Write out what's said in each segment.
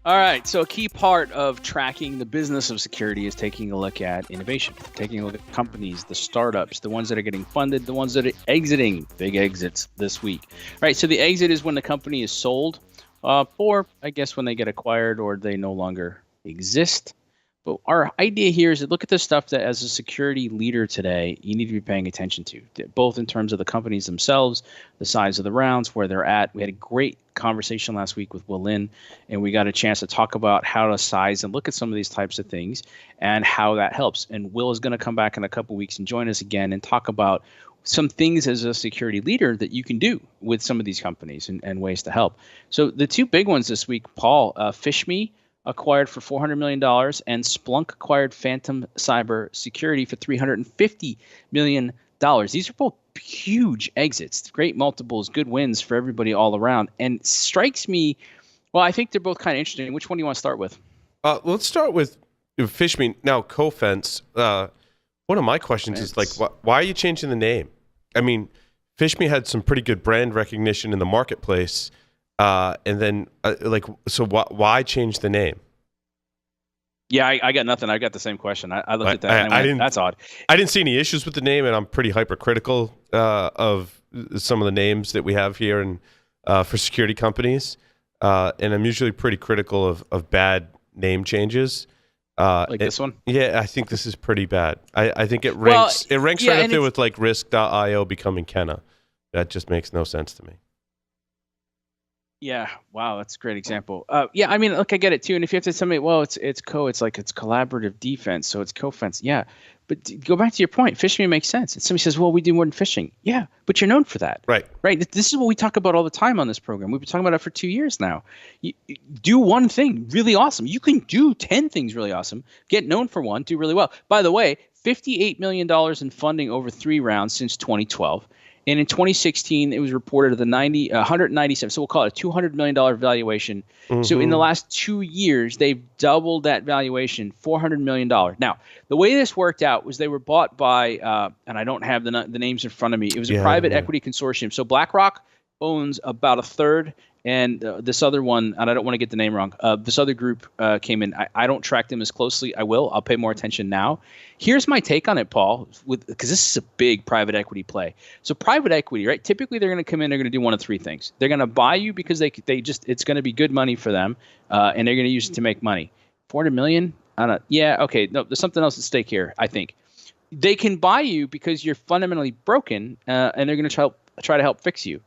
All right, so a key part of tracking the business of security is taking a look at innovation, taking a look at companies, the startups, the ones that are getting funded, the ones that are exiting, big exits this week. Right, so the exit is when the company is sold, or I guess when they get acquired or they no longer exist. But our idea here is to look at the stuff that, as a security leader today, you need to be paying attention to, both in terms of the companies themselves, the size of the rounds, where they're at. We had a great conversation last week with Will Lin, and we got a chance to talk about how to size and look at some of these types of things and how that helps. And Will is going to come back in a couple of weeks and join us again and talk about some things as a security leader that you can do with some of these companies and ways to help. So the two big ones this week, Paul, PhishMe acquired for $400 million, and Splunk acquired Phantom Cybersecurity for $350 million. These are both huge exits, great multiples, good wins for everybody all around. And strikes me, well, I think they're both kind of interesting. Which one do you want to start with? Let's start with PhishMe. Now, Cofense. One of my questions is, like, why are you changing the name? I mean, PhishMe had some pretty good brand recognition in the marketplace. And then, so why change the name? Yeah, I got nothing. I got the same question. I looked at that and I went, that's odd. I didn't see any issues with the name, and I'm pretty hypercritical of some of the names that we have here and for security companies. And I'm usually pretty critical of bad name changes. This one? Yeah, I think this is pretty bad. I think it ranks right up there with like Risk.io becoming Kenna. That just makes no sense to me. Yeah. Wow. That's a great example. Yeah. I mean, look, I get it too. And if you have to tell me, well, it's collaborative defense. So it's co-fence. Yeah. But go back to your point. PhishMe makes sense. And somebody says, well, we do more than phishing. Yeah. But you're known for that. Right. Right. This is what we talk about all the time on this program. We've been talking about it for 2 years now. You do one thing really awesome. You can do 10 things really awesome. Get known for one. Do really well. By the way, $58 million in funding over 3 rounds since 2012. And in 2016, it was reported at 197. So we'll call it a $200 million valuation. Mm-hmm. So in the last 2 years, they've doubled that valuation, $400 million. Now, the way this worked out was they were bought by, and I don't have the names in front of me. It was a private equity consortium. So BlackRock owns about a third. And this other one, and I don't want to get the name wrong, this other group came in. I don't track them as closely. I will. I'll pay more attention now. Here's my take on it, Paul, because this is a big private equity play. So private equity, right? Typically, they're going to come in. They're going to do one of 3 things. They're going to buy you because it's going to be good money for them, and they're going to use it to make money. $400 million? Yeah, okay. No, there's something else at stake here, I think. They can buy you because you're fundamentally broken, and they're going to try to help fix you.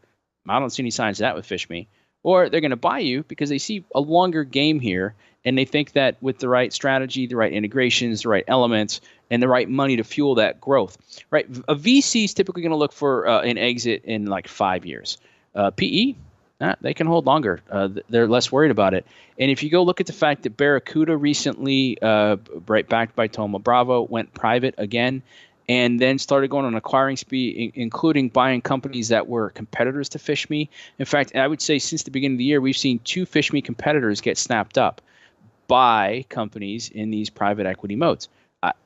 I don't see any signs of that with PhishMe. Or they're going to buy you because they see a longer game here, and they think that with the right strategy, the right integrations, the right elements, and the right money to fuel that growth, right? A VC is typically going to look for an exit in like 5 years. PE, they can hold longer. They're less worried about it. And if you go look at the fact that Barracuda recently, backed by Thoma Bravo, went private again, and then started going on an acquiring spree, including buying companies that were competitors to PhishMe. In fact, I would say since the beginning of the year, we've seen 2 PhishMe competitors get snapped up by companies in these private equity modes.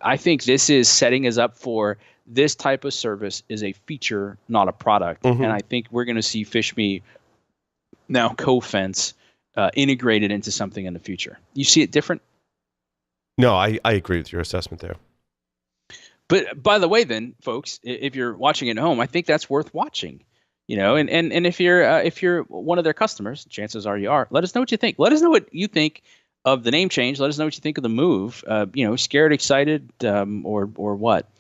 I think this is setting us up for this type of service is a feature, not a product. Mm-hmm. And I think we're going to see PhishMe, now Cofense, integrated into something in the future. You see it different? No, I agree with your assessment there. But by the way, then, folks, if you're watching at home, I think that's worth watching. And if you're one of their customers, chances are you are. Let us know what you think. Let us know what you think of the name change. Let us know what you think of the move. Scared, excited, or what?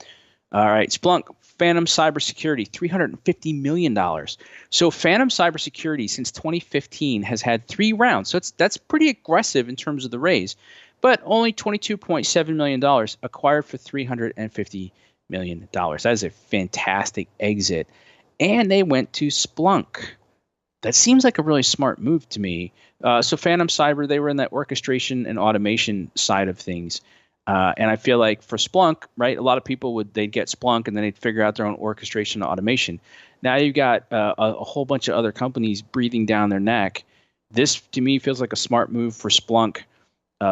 All right, Splunk, Phantom Cybersecurity, $350 million. So Phantom Cybersecurity since 2015 has had 3 rounds. So that's pretty aggressive in terms of the raise. But only $22.7 million acquired for $350 million. That is a fantastic exit. And they went to Splunk. That seems like a really smart move to me. So Phantom Cyber, they were in that orchestration and automation side of things. And I feel like for Splunk, right, a lot of people they'd get Splunk and then they'd figure out their own orchestration and automation. Now you've got a whole bunch of other companies breathing down their neck. This, to me, feels like a smart move for Splunk.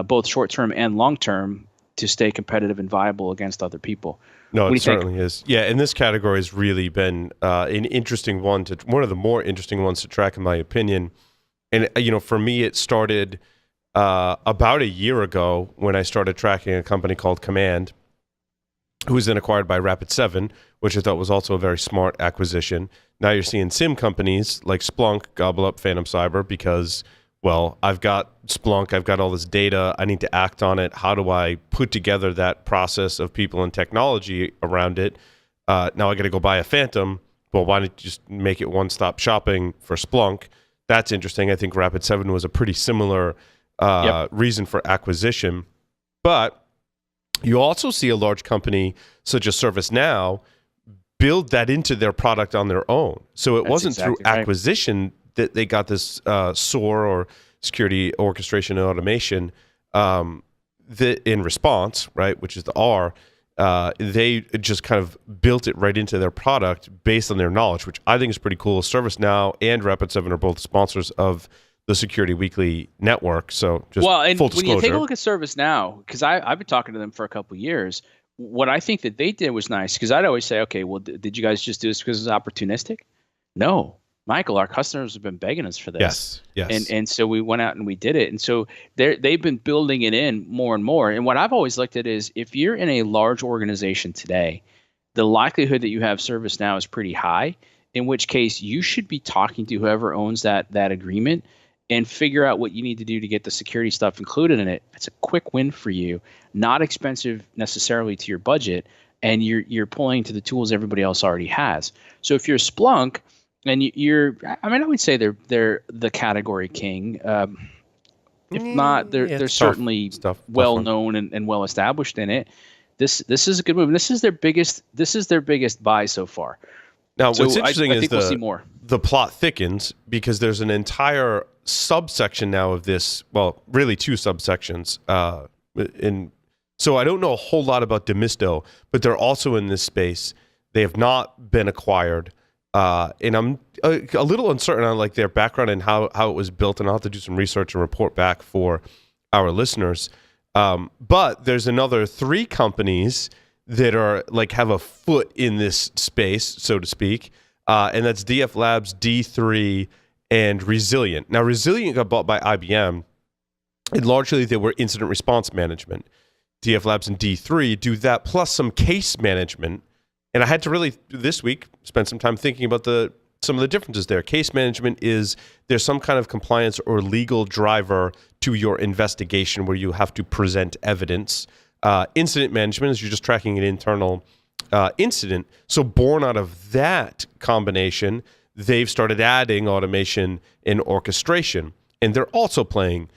Both short-term and long-term, to stay competitive and viable against other people. No, it certainly is. Yeah, and this category has really been an interesting one one of the more interesting ones to track, in my opinion. And for me, it started about a year ago when I started tracking a company called Command, who was then acquired by Rapid7, which I thought was also a very smart acquisition. Now you're seeing SIM companies like Splunk gobble up Phantom Cyber because, well, I've got Splunk, I've got all this data, I need to act on it. How do I put together that process of people and technology around it? Now I got to go buy a Phantom. Well, why don't you just make it one-stop shopping for Splunk? That's interesting. I think Rapid7 was a pretty similar reason for acquisition. But you also see a large company such as ServiceNow build that into their product on their own. So it wasn't through acquisition that they got this SOAR, or security orchestration and automation, in response, right, which is the R. They just kind of built it right into their product based on their knowledge, which I think is pretty cool. ServiceNow and Rapid7 are both sponsors of the Security Weekly network. So just full disclosure. When you take a look at ServiceNow, because I've been talking to them for a couple of years, what I think that they did was nice, because I'd always say, okay, well, did you guys just do this because it was opportunistic? No. Michael, our customers have been begging us for this. Yes. And so we went out and we did it. And so they've been building it in more and more. And what I've always looked at is, if you're in a large organization today, the likelihood that you have ServiceNow is pretty high, in which case you should be talking to whoever owns that agreement and figure out what you need to do to get the security stuff included in it. It's a quick win for you, not expensive necessarily to your budget, and you're pulling to the tools everybody else already has. So if you're Splunk, and I would say they're the category king. If not, they're certainly well known and well established in it. This is a good move. And this is their biggest buy so far. Now, what's interesting is we'll see more. The plot thickens, because there's an entire subsection now of this. Well, really two subsections. So I don't know a whole lot about Demisto, but they're also in this space. They have not been acquired. And I'm a little uncertain on their background and how it was built, and I'll have to do some research and report back for our listeners. But there's another 3 companies that are have a foot in this space, so to speak, and that's DF Labs, D3, and Resilient. Now, Resilient got bought by IBM, and largely they were incident response management. DF Labs and D3 do that, plus some case management. And I had to really, this week, spend some time thinking about some of the differences there. Case management is there's some kind of compliance or legal driver to your investigation where you have to present evidence. Incident management is you're just tracking an internal incident. So born out of that combination, they've started adding automation and orchestration. And they're also playing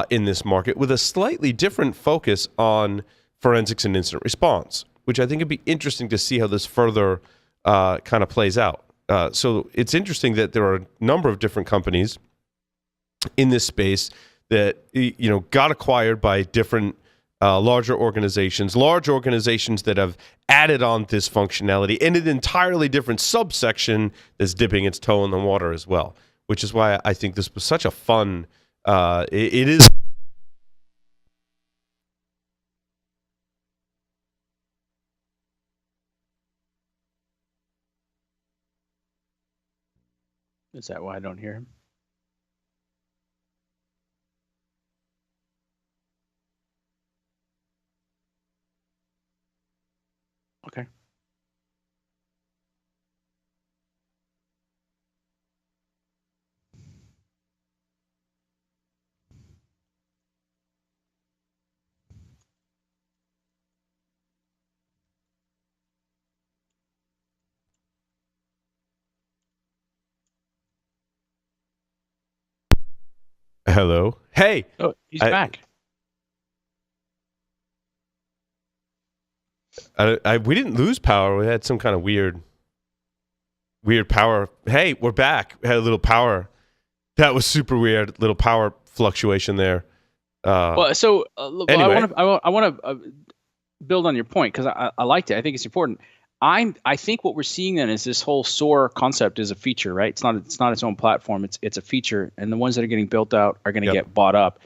in this market with a slightly different focus on forensics and incident response, which I think would be interesting to see how this further kind of plays out. So it's interesting that there are a number of different companies in this space that got acquired by different large organizations that have added on this functionality in an entirely different subsection that's dipping its toe in the water as well, which is why I think this was such a fun, it is. Is that why I don't hear him? Okay. Hello. Hey. Oh, he's back. We didn't lose power. We had some kind of weird power. Hey, we're back. We had a little power. That was super weird. Little power fluctuation there. Anyway. I want to build on your point, because I liked it. I think it's important. I think what we're seeing then is this whole SOAR concept is a feature, right? It's not its own platform. It's a feature, and the ones that are getting built out are going to get bought up.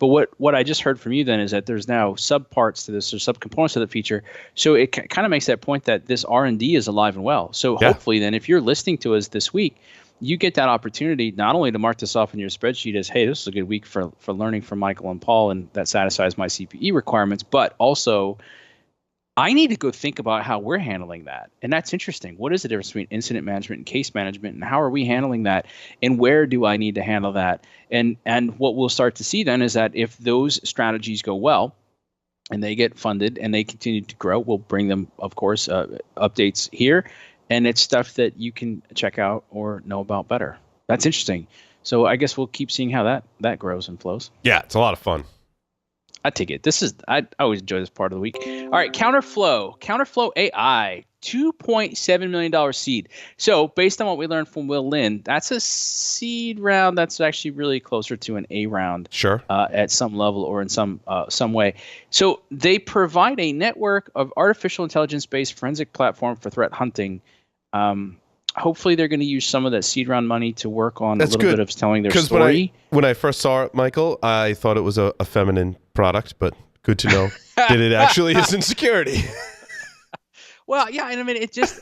But what I just heard from you then is that there's now subparts to this, or subcomponents to the feature. So it kind of makes that point that this R&D is alive and well. So hopefully then, if you're listening to us this week, you get that opportunity not only to mark this off in your spreadsheet as, hey, this is a good week for learning from Michael and Paul, and that satisfies my CPE requirements, but also I need to go think about how we're handling that. And that's interesting. What is the difference between incident management and case management, and how are we handling that, and where do I need to handle that? And what we'll start to see then is that if those strategies go well and they get funded and they continue to grow, we'll bring them, of course, updates here. And it's stuff that you can check out or know about better. That's interesting. So I guess we'll keep seeing how that grows and flows. Yeah, it's a lot of fun. I take it. I always enjoy this part of the week. All right, Counterflow AI, $2.7 million seed. So based on what we learned from Will Lin, that's a seed round that's actually really closer to an A round. Sure. At some level or in some way. So they provide a network of artificial intelligence-based forensic platform for threat hunting. Hopefully they're going to use some of that seed round money to work on a little bit of telling their story. When I first saw it, Michael, I thought it was a feminine product, but good to know that it actually is in security. Well, yeah, and I mean, it just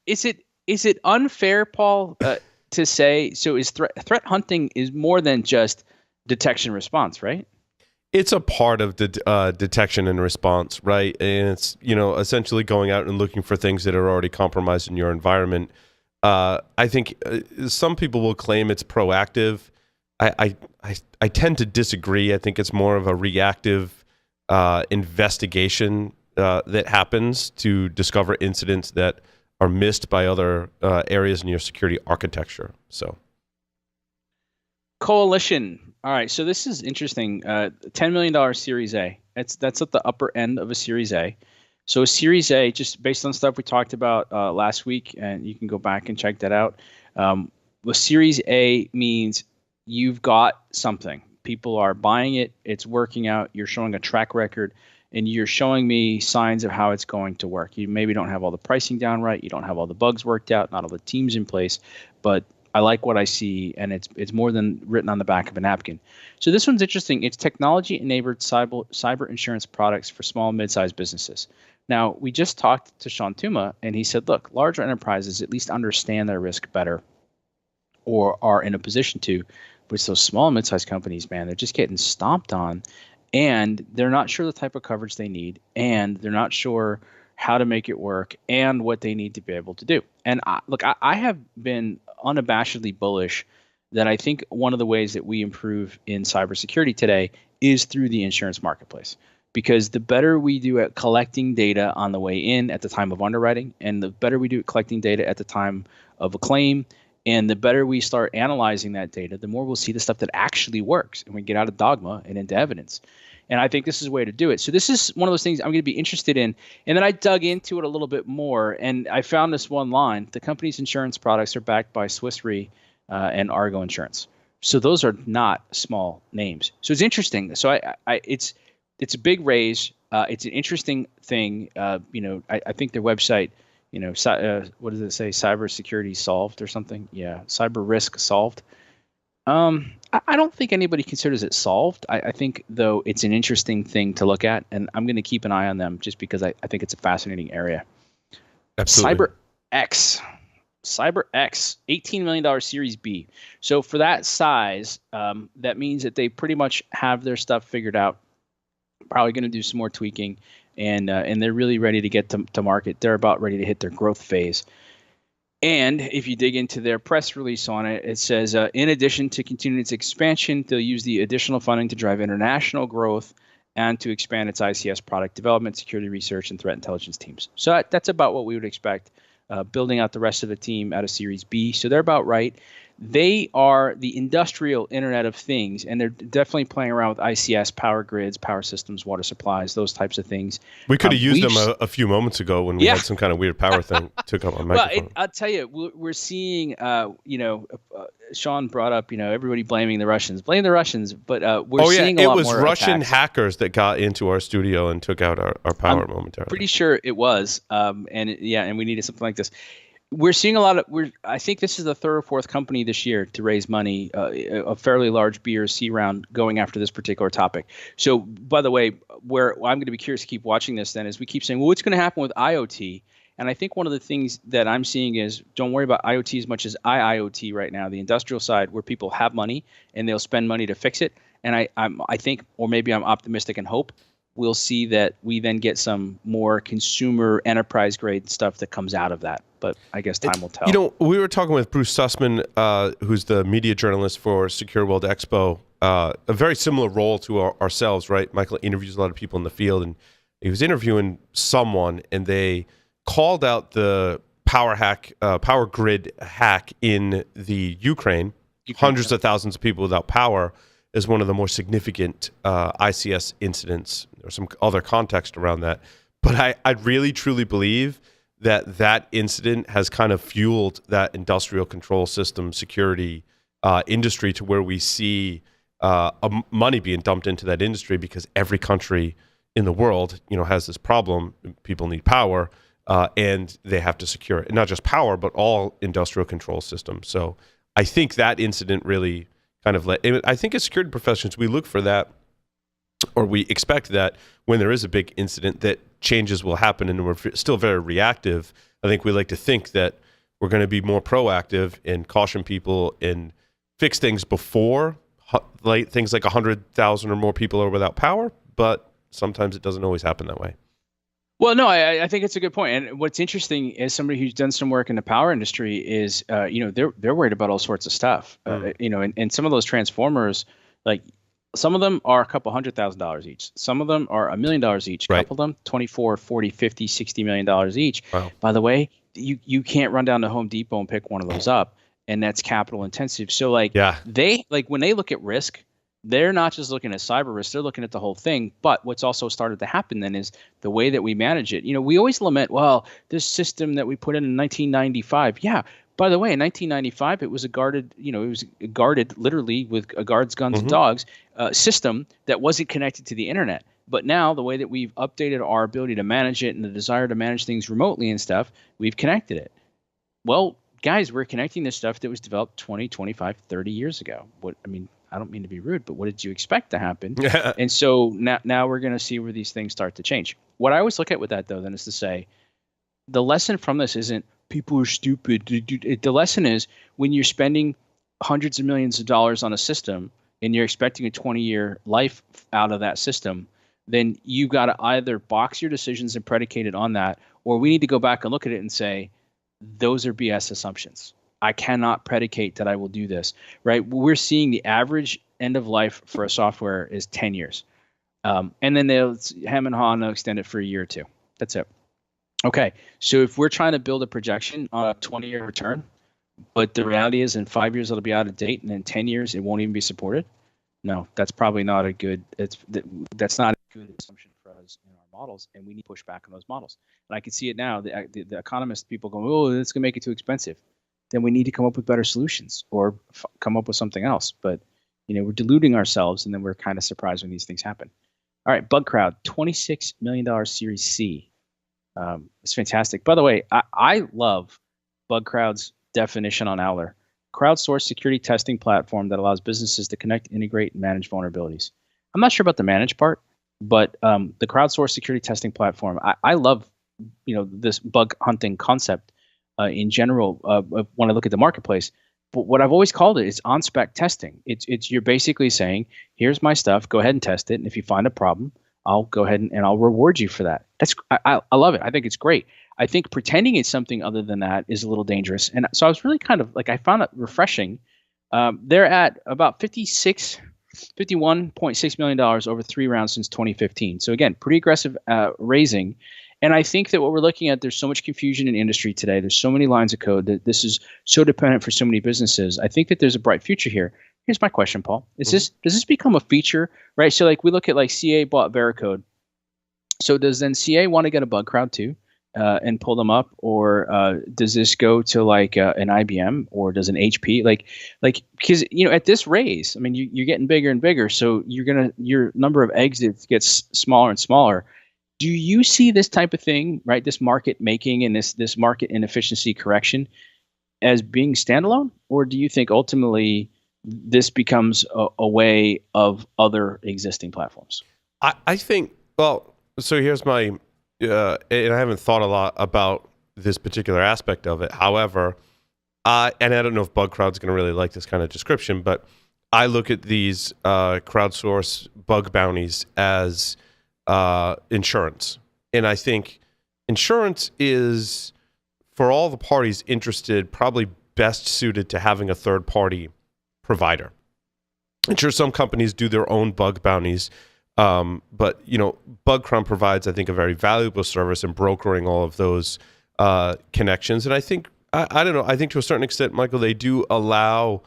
is it unfair, Paul, to say so? Is threat hunting is more than just detection response, right? It's a part of the detection and response, right? And it's essentially going out and looking for things that are already compromised in your environment. I think some people will claim it's proactive. I tend to disagree. I think it's more of a reactive investigation that happens to discover incidents that are missed by other areas in your security architecture. So, Coalition. All right, so this is interesting. $10 million Series A. That's at the upper end of a Series A. So a Series A, just based on stuff we talked about last week, and you can go back and check that out. The Series A means you've got something. People are buying it. It's working out. You're showing a track record, and you're showing me signs of how it's going to work. You maybe don't have all the pricing down right. You don't have all the bugs worked out, not all the teams in place, but I like what I see, and it's more than written on the back of a napkin. So this one's interesting. It's technology-enabled cyber insurance products for small and mid-sized businesses. Now, we just talked to Sean Tuma, and he said, look, larger enterprises at least understand their risk better or are in a position to. But it's those small and mid-sized companies, man, they're just getting stomped on, and they're not sure the type of coverage they need, and they're not sure how to make it work and what they need to be able to do. And I have been unabashedly bullish that I think one of the ways that we improve in cybersecurity today is through the insurance marketplace. Because the better we do at collecting data on the way in at the time of underwriting, and the better we do at collecting data at the time of a claim, and the better we start analyzing that data, the more we'll see the stuff that actually works, and we get out of dogma and into evidence. And I think this is a way to do it. So this is one of those things I'm going to be interested in. And then I dug into it a little bit more, and I found this one line. The company's insurance products are backed by Swiss Re and Argo Insurance. So those are not small names. So it's interesting. So it's a big raise. It's an interesting thing. I think their website, what does it say? Cybersecurity solved or something? Yeah, cyber risk solved. I don't think anybody considers it solved. I think, though, it's an interesting thing to look at, and I'm going to keep an eye on them just because I think it's a fascinating area. Absolutely. CyberX, $18 million Series B. So for that size, that means that they pretty much have their stuff figured out. Probably going to do some more tweaking, and they're really ready to get to market. They're about ready to hit their growth phase. And if you dig into their press release on it, it says, in addition to continuing its expansion, they'll use the additional funding to drive international growth and to expand its ICS product development, security research, and threat intelligence teams. So that's about what we would expect, building out the rest of the team out of Series B. So they're about right. They are the industrial Internet of Things, and they're definitely playing around with ICS, power grids, power systems, water supplies, those types of things. We could have used them a few moments ago when we had some kind of weird power thing took up on microphone. Well, I'll tell you, we're seeing, Sean brought up, everybody blaming the Russians. Blame the Russians, but we're seeing a lot more it was Russian attacks. Hackers that got into our studio and took out our power momentarily. Pretty sure it was, and we needed something like this. We're seeing a lot of. I think this is the third or fourth company this year to raise money, a fairly large B or C round going after this particular topic. So, by the way, where I'm going to be curious to keep watching this then is we keep saying, well, what's going to happen with IoT? And I think one of the things that I'm seeing is don't worry about IoT as much as IIoT right now, the industrial side where people have money and they'll spend money to fix it. And I think, or maybe I'm optimistic and hope, we'll see that we then get some more consumer enterprise grade stuff that comes out of that. But I guess time will tell. You know, we were talking with Bruce Sussman, who's the media journalist for Secure World Expo, a very similar role to ourselves, right? Michael interviews a lot of people in the field, and he was interviewing someone, and they called out the power grid hack in the Ukraine, hundreds of thousands of people without power, as one of the more significant ICS incidents. There's some other context around that. But I really, truly believe that incident has kind of fueled that industrial control system security industry to where we see money being dumped into that industry because every country in the world, has this problem. People need power, and they have to secure it. And not just power, but all industrial control systems. So I think that incident really kind of I think as security professionals, we look for that, or we expect that when there is a big incident that changes will happen, and we're still very reactive. I think we like to think that we're going to be more proactive and caution people and fix things before things like 100,000 or more people are without power, but sometimes it doesn't always happen that way. Well, no, I think it's a good point. And what's interesting as somebody who's done some work in the power industry is, they're worried about all sorts of stuff. And some of those transformers, like some of them are a couple $100,000 each. Some of them are $1 million each. A couple of them, 24, 40, 50, $60 million each. Wow. By the way, you can't run down to Home Depot and pick one of those up. And that's capital intensive. So when they look at risk, they're not just looking at cyber risk, they're looking at the whole thing. But what's also started to happen then is the way that we manage it. We always lament, well, this system that we put in 1995. Yeah. By the way, in 1995, it was a guarded literally with guards, guns, and dogs system that wasn't connected to the internet. But now the way that we've updated our ability to manage it and the desire to manage things remotely and stuff, we've connected it. Well, guys, we're connecting this stuff that was developed 20, 25, 30 years ago. I don't mean to be rude, but what did you expect to happen? And so now we're going to see where these things start to change. What I always look at with that, though, then is to say the lesson from this isn't people are stupid. The lesson is when you're spending hundreds of millions of dollars on a system and you're expecting a 20-year life out of that system, then you've got to either box your decisions and predicate it on that, or we need to go back and look at it and say, those are BS assumptions. I cannot predicate that I will do this, right? We're seeing the average end of life for a software is 10 years. And then they'll hem and haw and they'll extend it for a year or two. That's it. Okay. So if we're trying to build a projection on a 20-year return, but the reality is in 5 years, it'll be out of date. And in 10 years, it won't even be supported. No, that's probably not a good, that's not a good assumption for us in our models. And we need to push back on those models. And I can see it now. The economist people going, oh, it's going to make it too expensive. Then we need to come up with better solutions or come up with something else. But, we're deluding ourselves, and then we're kind of surprised when these things happen. All right, BugCrowd, $26 million Series C. It's fantastic. By the way, I love BugCrowd's definition on Owler. Crowdsourced security testing platform that allows businesses to connect, integrate, and manage vulnerabilities. I'm not sure about the manage part, but the crowdsourced security testing platform, I love, this bug hunting concept. In general, when I look at the marketplace, but what I've always called it is on-spec testing. It's you're basically saying, here's my stuff, go ahead and test it, and if you find a problem, I'll go ahead and I'll reward you for that. I love it. I think it's great. I think pretending it's something other than that is a little dangerous. And so I was really kind of I found it refreshing. They're at about $51.6 million over 3 rounds since 2015. So again, pretty aggressive raising. And I think that what we're looking at, there's so much confusion in industry today. There's so many lines of code that this is so dependent for so many businesses. I think that there's a bright future here. Here's my question, Paul. Does this become a feature, right? So we look at CA bought Veracode. So does then CA want to get a BugCrowd too and pull them up? Or does this go to an IBM or does an HP? Because, at this raise, you're getting bigger and bigger. So your number of exits gets smaller and smaller. Do you see this type of thing, right? This market making and this market inefficiency correction as being standalone? Or do you think ultimately this becomes a way of other existing platforms? I think, so here's my, and I haven't thought a lot about this particular aspect of it. However, and I don't know if BugCrowd's going to really like this kind of description, but I look at these crowdsource bug bounties as insurance. And I think insurance is, for all the parties interested, probably best suited to having a third-party provider. I'm sure some companies do their own bug bounties, but BugCrowd provides, I think, a very valuable service in brokering all of those connections. And I think, I don't know, I think to a certain extent, Michael, they do allow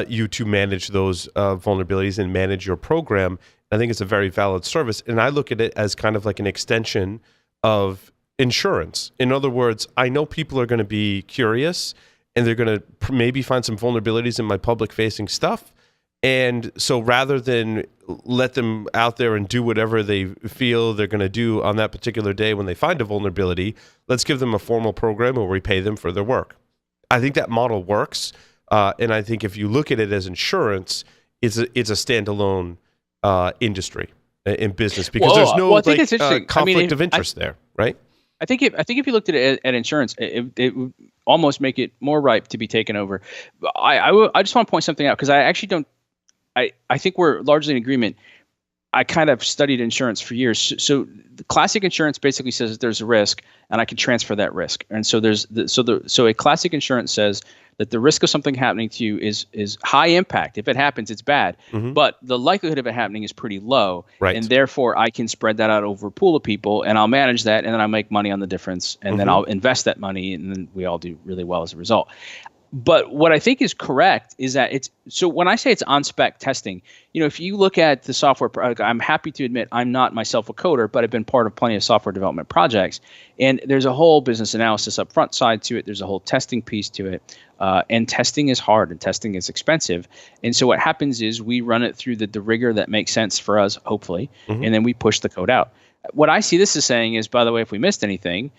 you to manage those vulnerabilities and manage your program. I think it's a very valid service. And I look at it as kind of like an extension of insurance. In other words, I know people are going to be curious and they're going to maybe find some vulnerabilities in my public-facing stuff. And so rather than let them out there and do whatever they feel they're going to do on that particular day when they find a vulnerability, let's give them a formal program where we pay them for their work. I think that model works. And I think if you look at it as insurance, it's a standalone industry in business because there's no conflict of interest there, right? I think if you looked at it at insurance, it would almost make it more ripe to be taken over. I just want to point something out because I actually don't. I think we're largely in agreement. I kind of studied insurance for years. So the classic insurance basically says that there's a risk and I can transfer that risk. And so so a classic insurance says that the risk of something happening to you is high impact. If it happens, it's bad. Mm-hmm. But the likelihood of it happening is pretty low. Right. And therefore I can spread that out over a pool of people and I'll manage that and then I'll make money on the difference and then I'll invest that money and then we all do really well as a result. But what I think is correct is that so when I say it's on-spec testing, if you look at the software, I'm happy to admit I'm not myself a coder, but I've been part of plenty of software development projects. And there's a whole business analysis up front side to it. There's a whole testing piece to it. And testing is hard and testing is expensive. And so what happens is we run it through the rigor that makes sense for us, hopefully, and then we push the code out. What I see this as saying is, by the way, if we missed anything,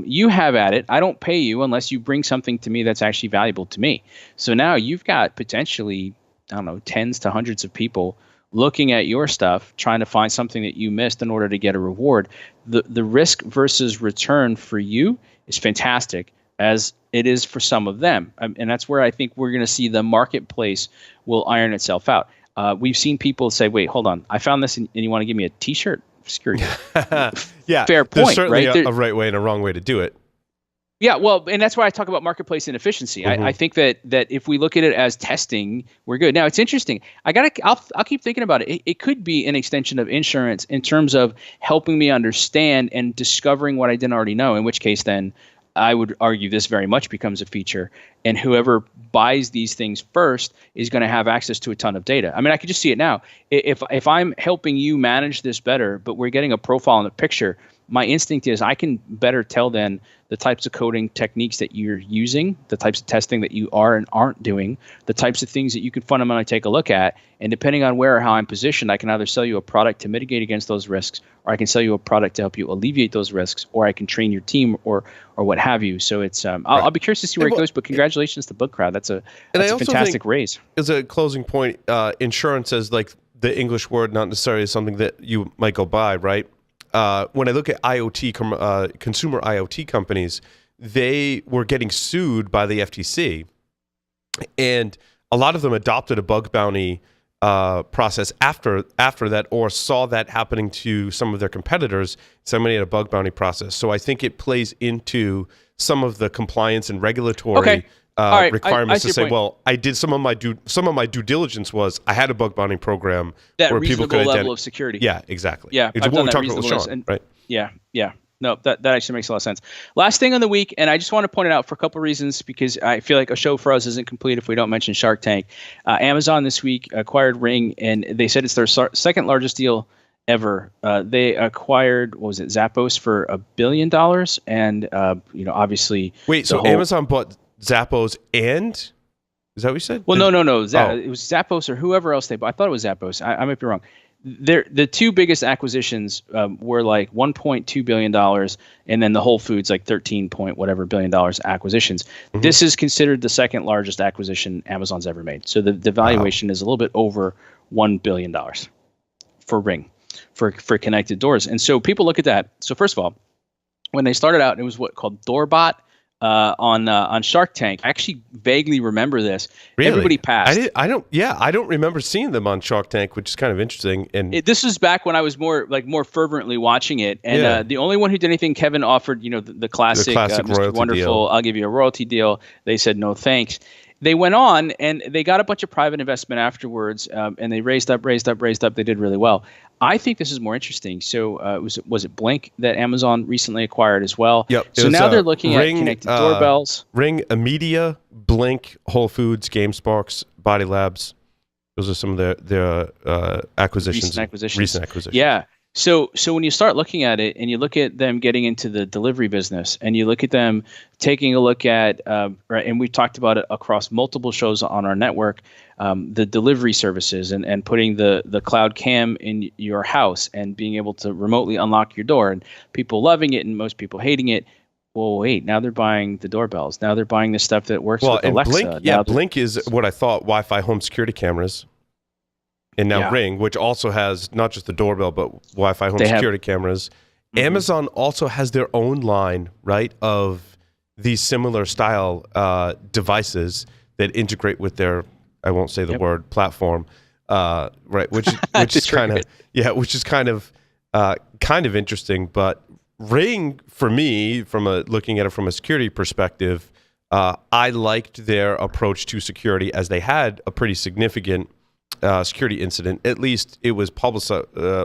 you have at it. I don't pay you unless you bring something to me that's actually valuable to me. So now you've got potentially, I don't know, tens to hundreds of people looking at your stuff, trying to find something that you missed in order to get a reward. The risk versus return for you is fantastic, as it is for some of them. And that's where I think we're going to see the marketplace will iron itself out. We've seen people say, wait, hold on. I found this and you want to give me a T-shirt? Screw you. Yeah, fair point. There's certainly right? a right way and a wrong way to do it. Yeah, well, and that's why I talk about marketplace inefficiency. I think that if we look at it as testing, we're good. Now, it's interesting. I'll keep thinking about it. It could be an extension of insurance in terms of helping me understand and discovering what I didn't already know. In which case, then I would argue this very much becomes a feature, and whoever buys these things first is going to have access to a ton of data. I mean, I could just see it now. If I'm helping you manage this better, but we're getting a profile and a picture, my instinct is I can better tell then the types of coding techniques that you're using, the types of testing that you are and aren't doing, the types of things that you could fundamentally take a look at. And depending on where or how I'm positioned, I can either sell you a product to mitigate against those risks, or I can sell you a product to help you alleviate those risks, or I can train your team or what have you. So it's I'll be curious to see where it goes, but congratulations to BugCrowd. That's a fantastic raise. As a closing point, insurance as like the English word, not necessarily something that you might go by, right? When I look at IoT, consumer IoT companies, they were getting sued by the FTC, and a lot of them adopted a bug bounty process after that, or saw that happening to some of their competitors. Somebody had a bug bounty process, so I think it plays into some of the compliance and regulatory requirements to say, point. Well, I did some of my due diligence was I had a bug bounty program that where people could level of security. Yeah, exactly. Yeah, I've done that reasonableness, right? Yeah. No, that actually makes a lot of sense. Last thing on the week, and I just want to point it out for a couple of reasons because I feel like a show for us isn't complete if we don't mention Shark Tank. Amazon this week acquired Ring, and they said it's their second largest deal ever. They acquired, what was it, Zappos for $1 billion, and obviously. Wait, so Amazon bought Zappos and is that what you said? Well, no. It was Zappos or whoever else they bought. I thought it was Zappos. I might be wrong. The two biggest acquisitions were like $1.2 billion, and then the Whole Foods like 13 point whatever billion dollars acquisitions. Mm-hmm. This is considered the second largest acquisition Amazon's ever made. So the valuation is a little bit over $1 billion for Ring, for connected doors. And so people look at that. So first of all, when they started out, it was what called Doorbot on Shark Tank. I actually vaguely remember this. Really? Everybody passed. I don't remember seeing them on Shark Tank, which is kind of interesting. And this was back when I was more fervently watching it. And the only one who did anything, Kevin offered, the classic Mr. Wonderful, deal. I'll give you a royalty deal. They said no thanks. They went on and they got a bunch of private investment afterwards, and they raised up. They did really well. I think this is more interesting. So was it Blink that Amazon recently acquired as well? Yep. So now they're looking at connected doorbells. Ring, Media, Blink, Whole Foods, GameSparks, Body Labs. Those are some of their acquisitions. Recent acquisitions. Yeah. So when you start looking at it and you look at them getting into the delivery business and you look at them taking a look at, and we've talked about it across multiple shows on our network, the delivery services and putting the cloud cam in your house and being able to remotely unlock your door, and people loving it and most people hating it. Well, wait, now they're buying the doorbells. Now they're buying the stuff that works with Alexa. Blink is what I thought, Wi-Fi home security cameras. And now Ring, which also has not just the doorbell, but Wi-Fi home security cameras. Mm-hmm. Amazon also has their own line, right, of these similar style devices that integrate with their, I won't say the word, platform, right? Which is kind of interesting. But Ring, for me, looking at it from a security perspective, I liked their approach to security, as they had a pretty significant security incident. At least it was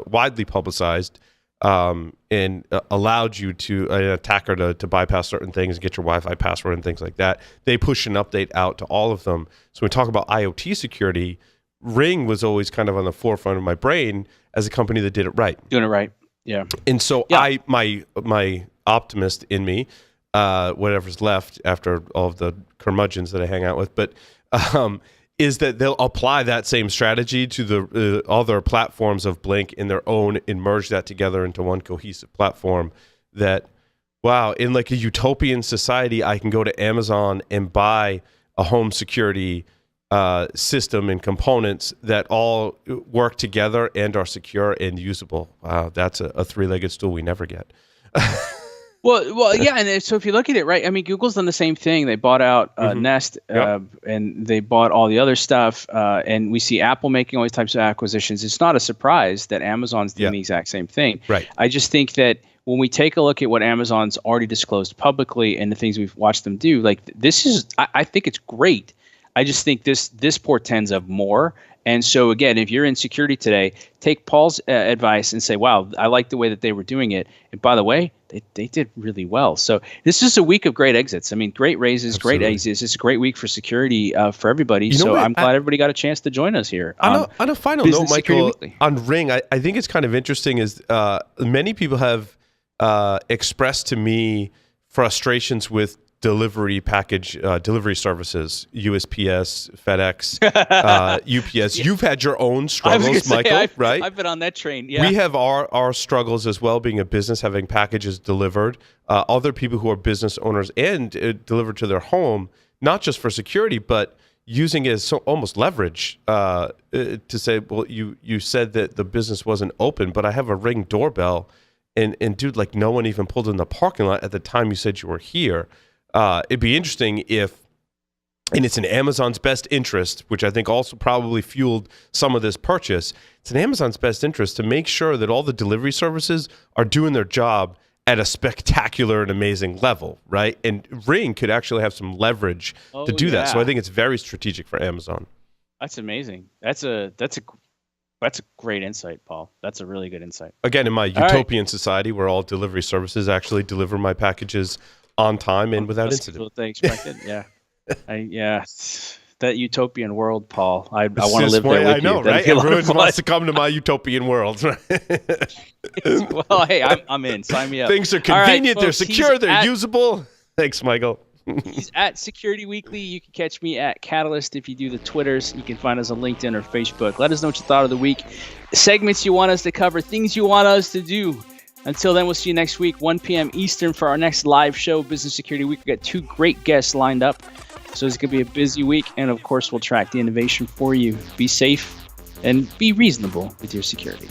widely publicized, and allowed you to an attacker to bypass certain things and get your Wi-Fi password and things like that. They push an update out to all of them. So when we talk about IoT security, Ring was always kind of on the forefront of my brain as a company that did it right. Doing it right. Yeah. And so my optimist in me, whatever's left after all of the curmudgeons that I hang out with, but is that they'll apply that same strategy to the other platforms of Blink in their own and merge that together into one cohesive platform. That, wow, in like a utopian society, I can go to Amazon and buy a home security system and components that all work together and are secure and usable. Wow, that's a three-legged stool we never get. Well, yeah, and so if you look at it, right, I mean, Google's done the same thing. They bought out Nest, and they bought all the other stuff, and we see Apple making all these types of acquisitions. It's not a surprise that Amazon's doing the exact same thing. Right. I just think that when we take a look at what Amazon's already disclosed publicly and the things we've watched them do, like this is, I think it's great. I just think this portends of more. And so, again, if you're in security today, take Paul's advice and say, wow, I like the way that they were doing it. And by the way, they did really well. So this is a week of great exits. I mean, great raises, great exits. It's a great week for security for everybody. So I'm glad everybody got a chance to join us here. On a final note, Michael, on Ring, I think it's kind of interesting is many people have expressed to me frustrations with delivery services, USPS, FedEx, UPS. You've had your own struggles, Michael, right? I've been on that train. Yeah, we have our struggles as well, being a business, having packages delivered. Other people who are business owners and delivered to their home, not just for security, but using it as almost leverage to say, well, you said that the business wasn't open, but I have a Ring doorbell, and dude, like no one even pulled in the parking lot at the time you said you were here. It'd be interesting if, and it's in Amazon's best interest, which I think also probably fueled some of this purchase. It's in Amazon's best interest to make sure that all the delivery services are doing their job at a spectacular and amazing level, right? And Ring could actually have some leverage to do that. So I think it's very strategic for Amazon. That's amazing. That's a great insight, Paul. That's a really good insight. Again, in my utopian society where all delivery services actually deliver my packages on time and without incident. What they expected. That utopian world, Paul. I want to live there with you. I know, right? Everyone wants to come to my utopian world. Well, hey, I'm in. Sign me up. Things are convenient. Right, folks, they're secure. They're usable. Thanks, Michael. He's at Security Weekly. You can catch me at Catalyst if you do the Twitters. You can find us on LinkedIn or Facebook. Let us know what you thought of the week. Segments you want us to cover. Things you want us to do. Until then, we'll see you next week, 1 p.m. Eastern for our next live show, Business Security Week. We've got 2 great guests lined up. So it's going to be a busy week. And, of course, we'll track the innovation for you. Be safe and be reasonable with your security.